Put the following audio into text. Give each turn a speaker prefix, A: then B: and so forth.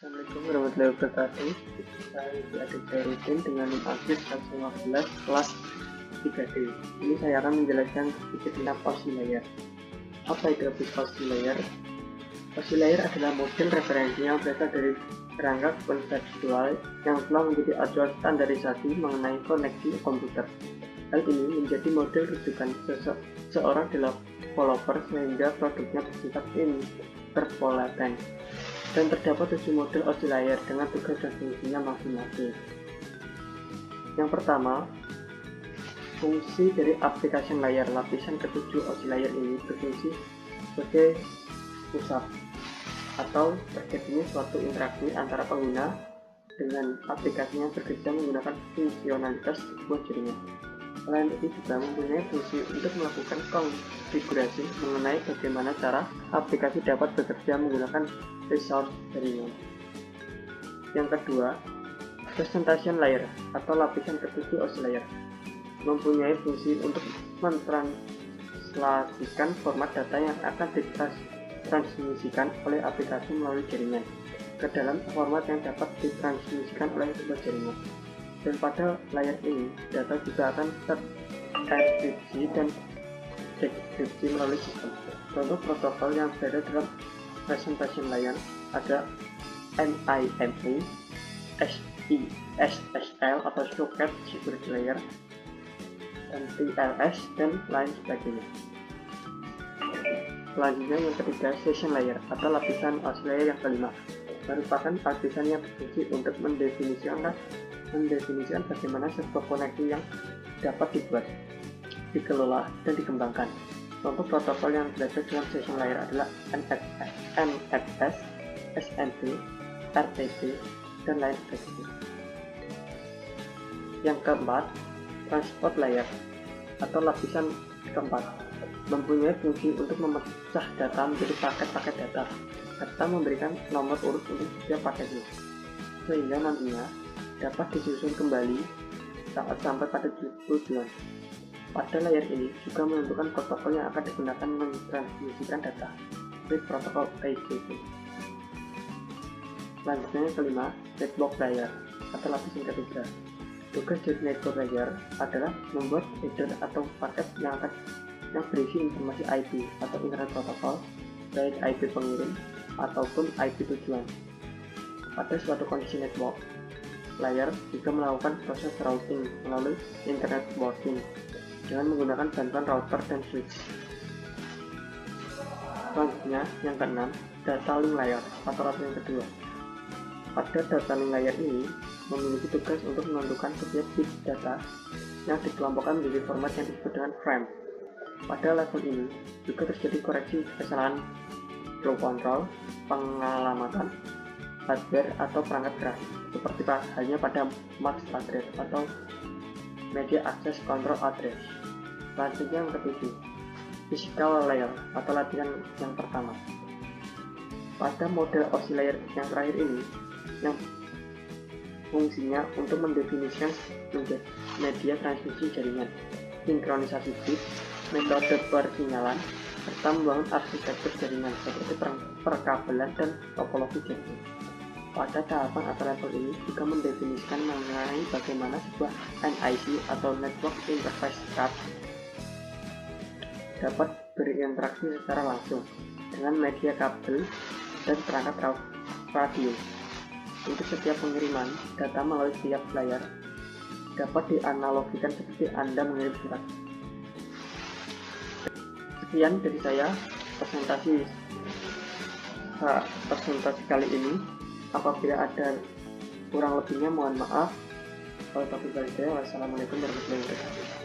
A: Assalamualaikum warahmatullahi wabarakatuh. Saya adik saya Rutin dengan NIM Agis 115 kelas 3D. Ini saya akan menjelaskan sedikit tentang oscillator. Apa itu oscillator? Oscillator adalah model referensi yang berasal dari kerangka konseptual yang telah menjadi acuan standarisasi mengenai koneksi komputer. Hal ini menjadi model rujukan seorang developer sehingga produknya bersifat interpolaten. Dan terdapat 7 model oscillator dengan tugas dan fungsinya masing-masing. Yang pertama, fungsi dari application layer. Lapisan ketujuh oscillator ini berfungsi sebagai pusat atau terjadinya suatu interaksi antara pengguna dengan aplikasi yang bekerja menggunakan fungsionalitas sebuah jaringan. Selain itu juga mempunyai fungsi untuk melakukan konfigurasi mengenai bagaimana cara aplikasi dapat bekerja menggunakan resource jaringan. Yang kedua, presentation layer atau lapisan ketujuh oscillator mempunyai fungsi untuk mentranslasikan format data yang akan ditransmisikan oleh aplikasi melalui jaringan ke dalam format yang dapat ditransmisikan oleh sebuah jaringan. Dan pada layer ini, data juga akan terenkripsi dan dekripsi melalui sistem. Contoh protokol yang berada dalam presentation layer ada NIME, SSL atau Socket Security Layer, MPLS, dan lain sebagainya. Selanjutnya yang ketiga, session layer atau lapisan oscillator yang kelima, merupakan lapisan yang berfungsi untuk mendefinisikan bagaimana sebuah koneksi yang dapat dibuat, dikelola, dan dikembangkan. Contoh protokol yang berada dalam session layer adalah NFS, SNP, RTP, dan lain sebagainya. Yang keempat, transport layer atau lapisan keempat mempunyai fungsi untuk memecah data menjadi paket-paket data serta memberikan nomor urut untuk setiap paketnya, sehingga nantinya dapat disusun kembali saat sampai pada tujuan. Pada layer ini juga menentukan protokol yang akan digunakan mentransmisikan data, seperti protokol IGP. Selanjutnya yang kelima, network layer atau lapisan ketiga. Tugas dari network layer adalah membuat header atau paket yang berisi informasi IP atau internet protokol, baik IP pengirim ataupun IP tujuan. Pada suatu kondisi network, layer juga melakukan proses routing melalui internet working dengan menggunakan bantuan router dan switch. Selanjutnya, yang keenam, data link layer atau lapisan kedua. Pada data link layer ini memiliki tugas untuk menentukan setiap bit data yang dikelompokkan menjadi format yang disebut dengan frame. Pada level ini juga terjadi koreksi kesalahan flow control, pengalamatan hardware atau perangkat keras, seperti halnya pada MAC address atau media access control address. Selanjutnya yang ketujuh, physical layer atau lapisan yang pertama. Pada model oscillator yang terakhir ini, yang fungsinya untuk mendefinisikan media transmisi jaringan, sinkronisasi bit, metode persinyalan, serta membangun arsitektur jaringan seperti perkabelan dan topologi jaringan. Pada tahapan atau level ini juga mendefinisikan mengenai bagaimana sebuah NIC atau Network Interface Card dapat berinteraksi secara langsung dengan media kabel dan perangkat radio. Untuk setiap pengiriman data melalui tiap layar dapat dianalogikan seperti Anda mengirim surat. Sekian dari saya presentasi kali ini. Apabila ada kurang lebihnya mohon maaf. Wassalamualaikum warahmatullahi wabarakatuh.